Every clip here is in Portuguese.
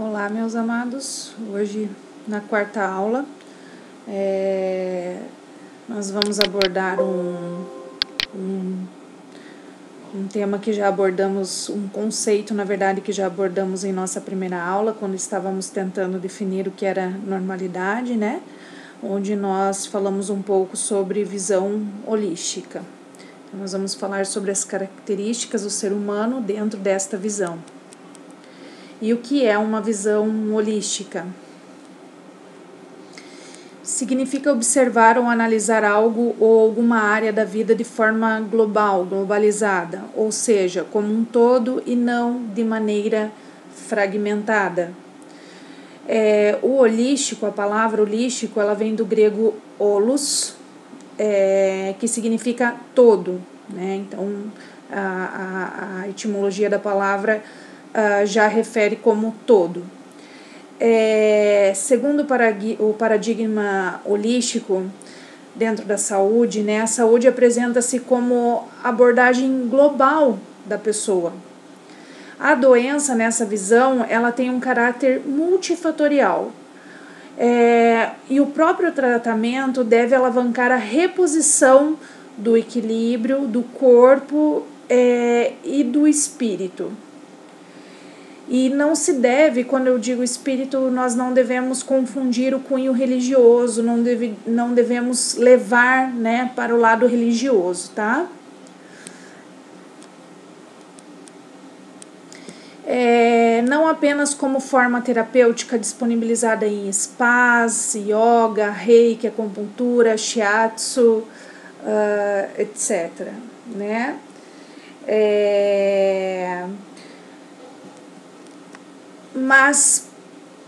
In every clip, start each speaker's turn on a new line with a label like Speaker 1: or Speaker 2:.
Speaker 1: Olá, meus amados. Hoje, na quarta aula, nós vamos abordar um tema que já abordamos, um conceito, na verdade, que já abordamos em nossa primeira aula, quando estávamos tentando definir o que era normalidade, né? Onde nós falamos um pouco sobre visão holística. Então, nós vamos falar sobre as características do ser humano dentro desta visão. E o que é uma visão holística? Significa observar ou analisar algo ou alguma área da vida de forma global, globalizada, ou seja, como um todo e não de maneira fragmentada. O holístico, a palavra holístico, ela vem do grego holos, que significa todo, né? Então, a etimologia da palavra já refere como todo. Segundo o paradigma holístico dentro da saúde, né, a saúde apresenta-se como abordagem global da pessoa. A doença, nessa visão, ela tem um caráter multifatorial. E o próprio tratamento deve alavancar a reposição do equilíbrio do corpo e do espírito. E não se deve, quando eu digo espírito, nós não devemos confundir o cunho religioso, não devemos levar, né, para o lado religioso, tá? Não apenas como forma terapêutica disponibilizada em spas, yoga, reiki, acupuntura, shiatsu, etc., né? Mas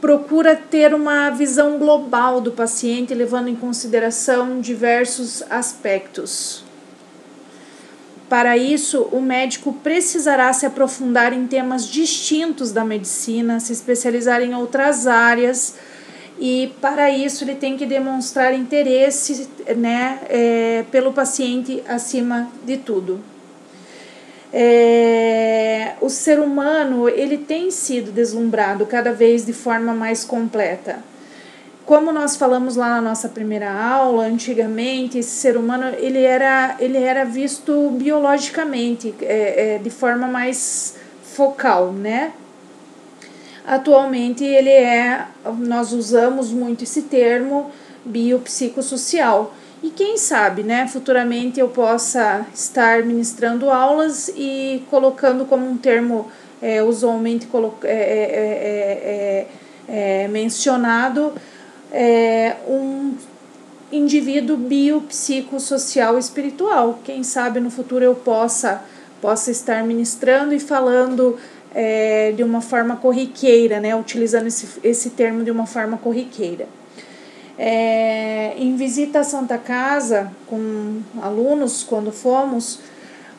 Speaker 1: procura ter uma visão global do paciente, levando em consideração diversos aspectos. Para isso, o médico precisará se aprofundar em temas distintos da medicina, se especializar em outras áreas, e para isso ele tem que demonstrar interesse, né, pelo paciente acima de tudo. O ser humano, ele tem sido deslumbrado cada vez de forma mais completa. Como nós falamos lá na nossa primeira aula, antigamente esse ser humano ele era visto biologicamente, de forma mais focal, né? Atualmente nós usamos muito esse termo biopsicossocial. E quem sabe, né, futuramente eu possa estar ministrando aulas e colocando como um termo usualmente mencionado um indivíduo biopsicossocial espiritual. Quem sabe no futuro eu possa estar ministrando e falando de uma forma corriqueira, né, utilizando esse termo de uma forma corriqueira. Em visita à Santa Casa com alunos, quando fomos,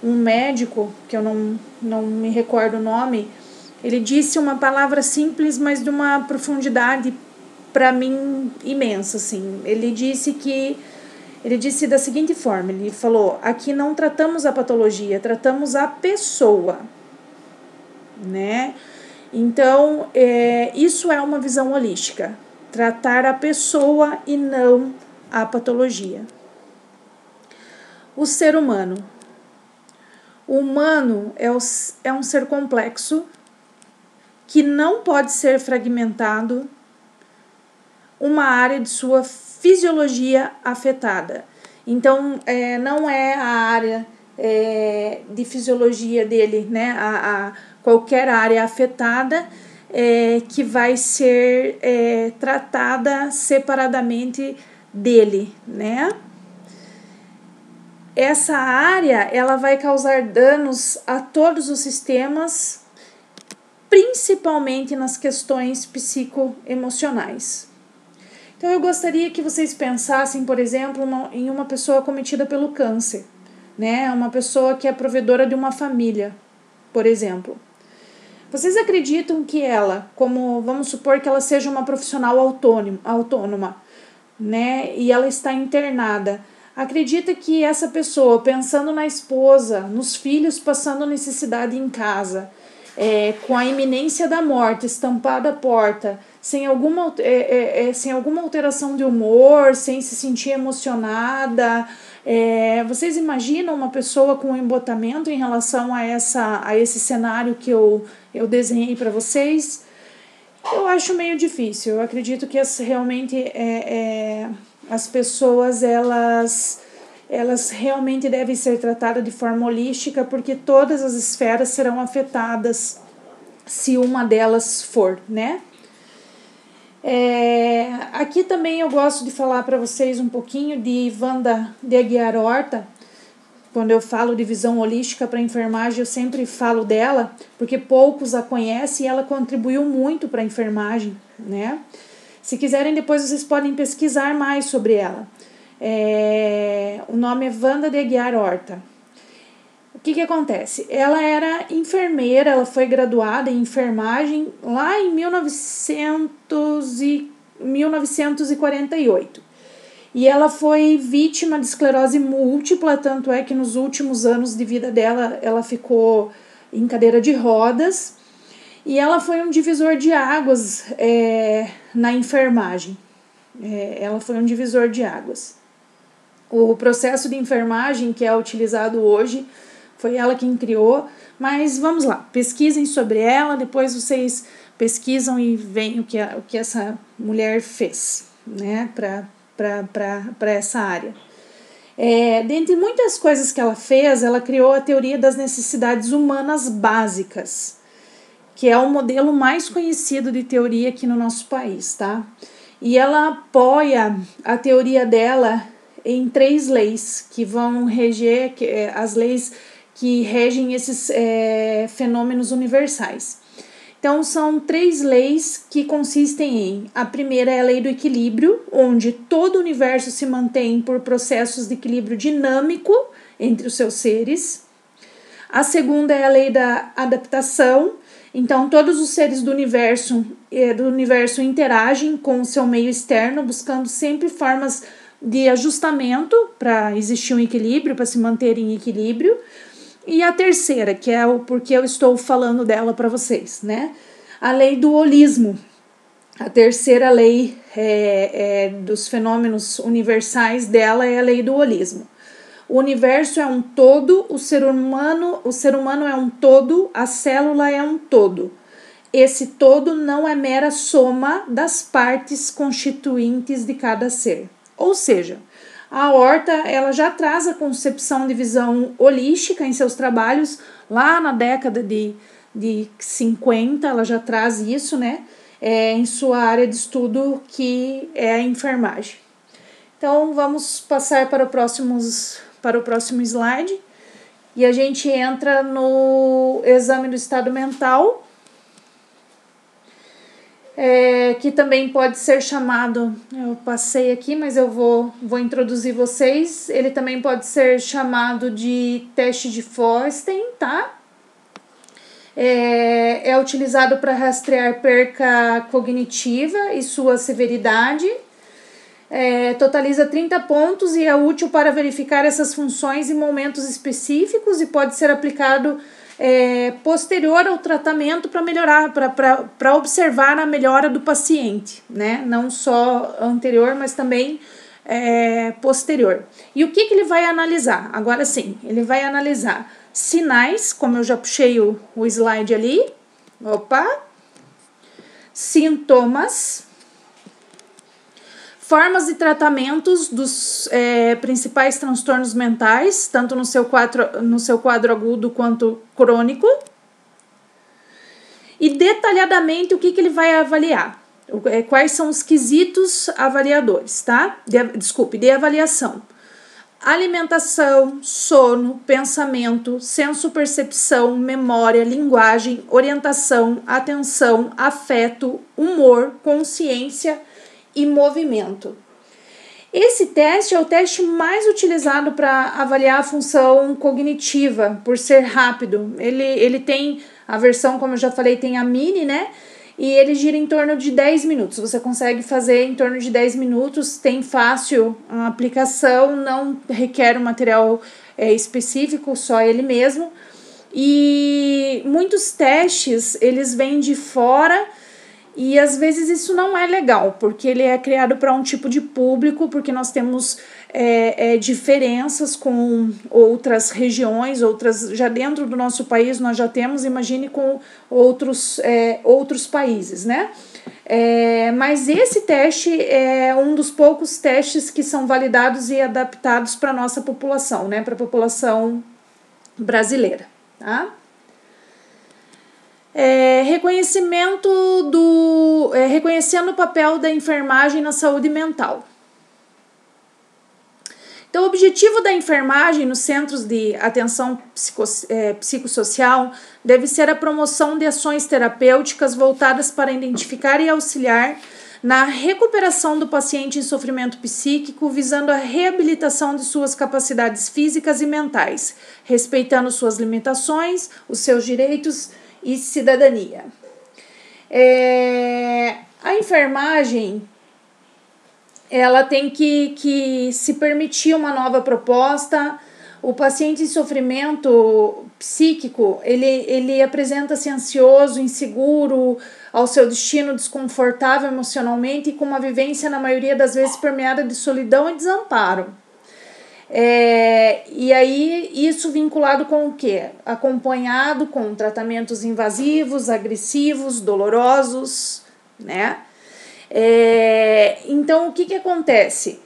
Speaker 1: um médico, que eu não me recordo o nome, ele disse uma palavra simples, mas de uma profundidade para mim imensa, assim. Ele disse da seguinte forma, ele falou: aqui não tratamos a patologia, tratamos a pessoa, né? Então, isso é uma visão holística. Tratar a pessoa e não a patologia. O ser humano. O humano é um ser complexo que não pode ser fragmentado, uma área de sua fisiologia afetada. Então, não é a área de fisiologia dele, né? Qualquer área afetada que vai ser tratada separadamente dele, né? Essa área, ela vai causar danos a todos os sistemas, principalmente nas questões psicoemocionais. Então, eu gostaria que vocês pensassem, por exemplo, em uma pessoa acometida pelo câncer, né? Uma pessoa que é provedora de uma família, por exemplo. Vocês acreditam que ela, vamos supor que ela seja uma profissional autônoma, né? E ela está internada. Acredita que essa pessoa, pensando na esposa, nos filhos passando necessidade em casa, com a iminência da morte, estampada à porta, sem alguma alteração de humor, sem se sentir emocionada. Vocês imaginam uma pessoa com um embotamento em relação a esse cenário que eu desenhei para vocês? Eu acho meio difícil. Eu acredito que realmente as pessoas elas realmente devem ser tratadas de forma holística, porque todas as esferas serão afetadas se uma delas for, né? Aqui também eu gosto de falar para vocês um pouquinho de Wanda de Aguiar Horta. Quando eu falo de visão holística para a enfermagem, eu sempre falo dela, porque poucos a conhecem e ela contribuiu muito para a enfermagem, né? Se quiserem, depois vocês podem pesquisar mais sobre ela. O nome é Wanda de Aguiar Horta. O que acontece? Ela era enfermeira, ela foi graduada em enfermagem lá em 1948. E ela foi vítima de esclerose múltipla, tanto é que nos últimos anos de vida dela, ela ficou em cadeira de rodas. E ela foi um divisor de águas na enfermagem. Ela foi um divisor de águas. O processo de enfermagem que é utilizado hoje, foi ela quem criou. Mas vamos lá, pesquisem sobre ela, depois vocês pesquisam e veem o que essa mulher fez, né, para essa área. Dentre muitas coisas que ela fez, ela criou a teoria das necessidades humanas básicas, que é o modelo mais conhecido de teoria aqui no nosso país, tá? E ela apoia a teoria dela em 3 leis que vão reger, as leis que regem esses fenômenos universais. Então, são 3 leis que consistem em: a primeira é a lei do equilíbrio, onde todo o universo se mantém por processos de equilíbrio dinâmico entre os seus seres. A segunda é a lei da adaptação, então todos os seres do universo interagem com o seu meio externo, buscando sempre formas de ajustamento para existir um equilíbrio, para se manter em equilíbrio. E a terceira, que é o porquê eu estou falando dela para vocês, né? A lei do holismo. A terceira lei dos fenômenos universais dela é a lei do holismo. O universo é um todo, o ser humano é um todo, a célula é um todo. Esse todo não é mera soma das partes constituintes de cada ser. Ou seja, a Horta ela já traz a concepção de visão holística em seus trabalhos, lá na década de 50, ela já traz isso, né, em sua área de estudo, que é a enfermagem. Então, vamos passar para o próximo slide, e a gente entra no exame do estado mental, que também pode ser chamado, eu passei aqui, mas eu vou introduzir vocês, ele também pode ser chamado de teste de Fosstein, tá? É utilizado para rastrear perca cognitiva e sua severidade, totaliza 30 pontos e é útil para verificar essas funções em momentos específicos e pode ser aplicado posterior ao tratamento para melhorar, para observar a melhora do paciente, né? Não só anterior, mas também posterior. E o que ele vai analisar? Agora sim, ele vai analisar sinais, como eu já puxei o slide ali, sintomas, formas de tratamentos dos principais transtornos mentais, tanto no seu quadro agudo quanto crônico. E detalhadamente o que ele vai avaliar. Quais são os quesitos avaliadores, tá? De avaliação. Alimentação, sono, pensamento, senso-percepção, memória, linguagem, orientação, atenção, afeto, humor, consciência e movimento. Esse teste é o teste mais utilizado para avaliar a função cognitiva, por ser rápido. Ele tem a versão, como eu já falei, tem a mini, né? E ele gira em torno de 10 minutos. Você consegue fazer em torno de 10 minutos, tem fácil a aplicação, não requer um material específico, só ele mesmo. e muitos testes eles vêm de fora e às vezes isso não é legal, porque ele é criado para um tipo de público, porque nós temos diferenças com outras regiões, já dentro do nosso país nós já temos, imagine com outros países, né? Mas esse teste é um dos poucos testes que são validados e adaptados para a nossa população, né? Para a população brasileira, tá? Reconhecendo o papel da enfermagem na saúde mental. Então, o objetivo da enfermagem nos centros de atenção psicossocial deve ser a promoção de ações terapêuticas voltadas para identificar e auxiliar na recuperação do paciente em sofrimento psíquico, visando a reabilitação de suas capacidades físicas e mentais, respeitando suas limitações, os seus direitos e cidadania. A enfermagem ela tem que se permitir uma nova proposta. O paciente em sofrimento psíquico, ele apresenta-se ansioso, inseguro ao seu destino, desconfortável emocionalmente e com uma vivência, na maioria das vezes, permeada de solidão e desamparo. E aí, isso vinculado com o quê? Acompanhado com tratamentos invasivos, agressivos, dolorosos, né? Então, o que acontece?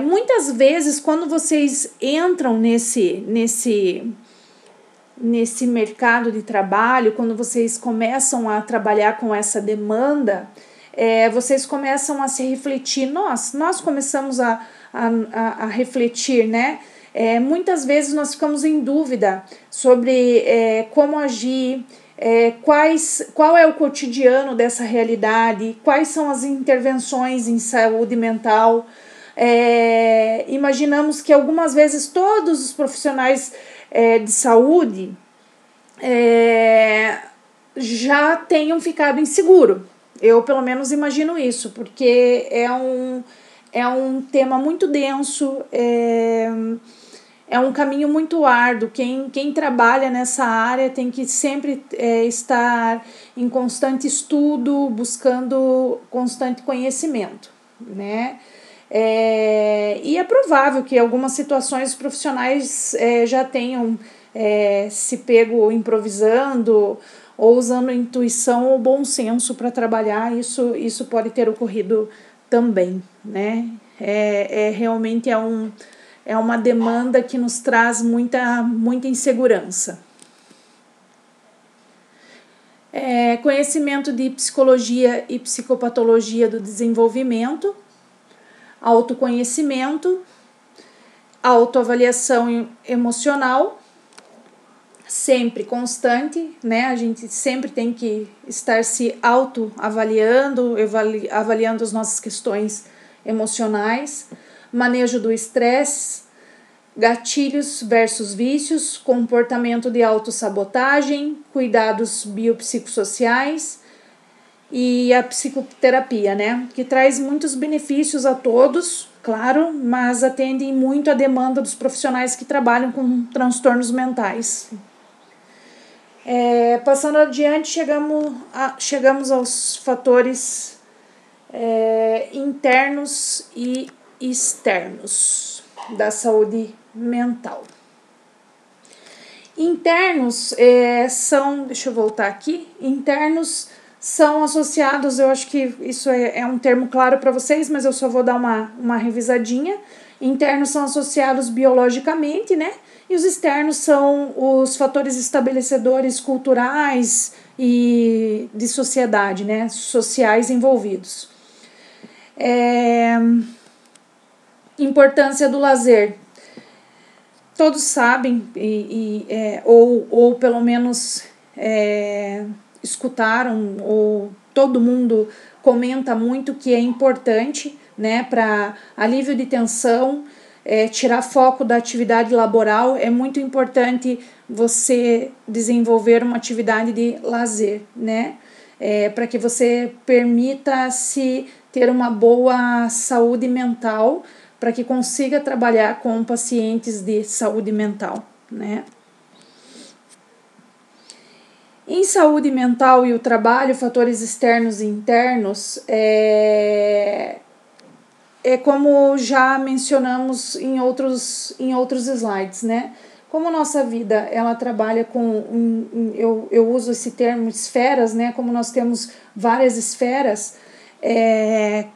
Speaker 1: Muitas vezes, quando vocês entram nesse mercado de trabalho, quando vocês começam a trabalhar com essa demanda, vocês começam a se refletir, nós começamos a refletir, né? Muitas vezes nós ficamos em dúvida sobre como agir, qual é o cotidiano dessa realidade, quais são as intervenções em saúde mental. Imaginamos que algumas vezes todos os profissionais de saúde já tenham ficado inseguro. Eu, pelo menos, imagino isso, porque é um tema muito denso, é um caminho muito árduo. Quem trabalha nessa área tem que sempre estar em constante estudo, buscando constante conhecimento, né? E é provável que algumas situações profissionais já tenham se pego improvisando ou usando intuição ou bom senso para trabalhar. Isso pode ter ocorrido também, né? Realmente é uma demanda que nos traz muita insegurança. Conhecimento de psicologia e psicopatologia do desenvolvimento, autoconhecimento, autoavaliação emocional, sempre constante, né? A gente sempre tem que estar se autoavaliando, avaliando as nossas questões emocionais, manejo do estresse, gatilhos versus vícios, comportamento de autossabotagem, cuidados biopsicossociais e a psicoterapia, né? Que traz muitos benefícios a todos, claro, mas atendem muito a demanda dos profissionais que trabalham com transtornos mentais. Passando adiante, chegamos aos fatores internos e externos da saúde mental. Internos são, deixa eu voltar aqui, internos são associados, eu acho que isso é um termo claro para vocês, mas eu só vou dar uma revisadinha. Internos são associados biologicamente, né? E os externos são os fatores estabelecedores culturais e de sociedade, né? Sociais envolvidos. Importância do lazer. Todos sabem, ou pelo menos escutaram, ou todo mundo comenta muito que é importante, né, para alívio de tensão, tirar foco da atividade laboral. É muito importante você desenvolver uma atividade de lazer, né, para que você permita-se ter uma boa saúde mental, para que consiga trabalhar com pacientes de saúde mental, né. Em saúde mental e o trabalho, fatores externos e internos, é como já mencionamos em outros slides, né? Como nossa vida, ela trabalha com, eu uso esse termo esferas, né? Como nós temos várias esferas,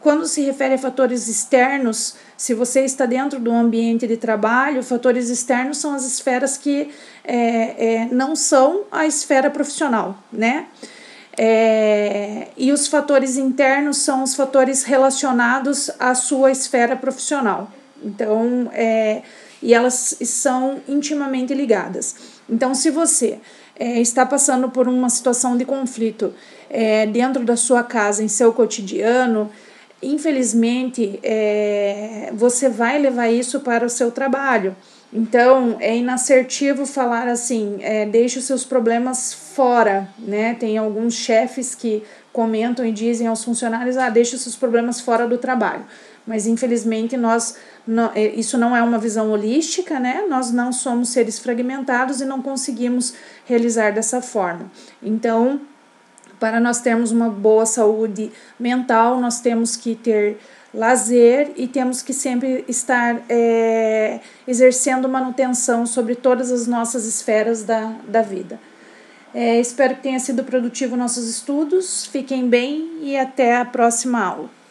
Speaker 1: quando se refere a fatores externos, se você está dentro do ambiente de trabalho, fatores externos são as esferas que não são a esfera profissional, né? E os fatores internos são os fatores relacionados à sua esfera profissional. Então, e elas são intimamente ligadas. Então, se você está passando por uma situação de conflito dentro da sua casa, em seu cotidiano, infelizmente, você vai levar isso para o seu trabalho. Então, é inassertivo falar assim, deixe os seus problemas fora, né? Tem alguns chefes que comentam e dizem aos funcionários, deixe os seus problemas fora do trabalho. Mas, infelizmente, isso não é uma visão holística, né? Nós não somos seres fragmentados e não conseguimos realizar dessa forma. Então, para nós termos uma boa saúde mental, nós temos que ter lazer e temos que sempre estar exercendo manutenção sobre todas as nossas esferas da vida. Espero que tenha sido produtivo nossos estudos. Fiquem bem e até a próxima aula.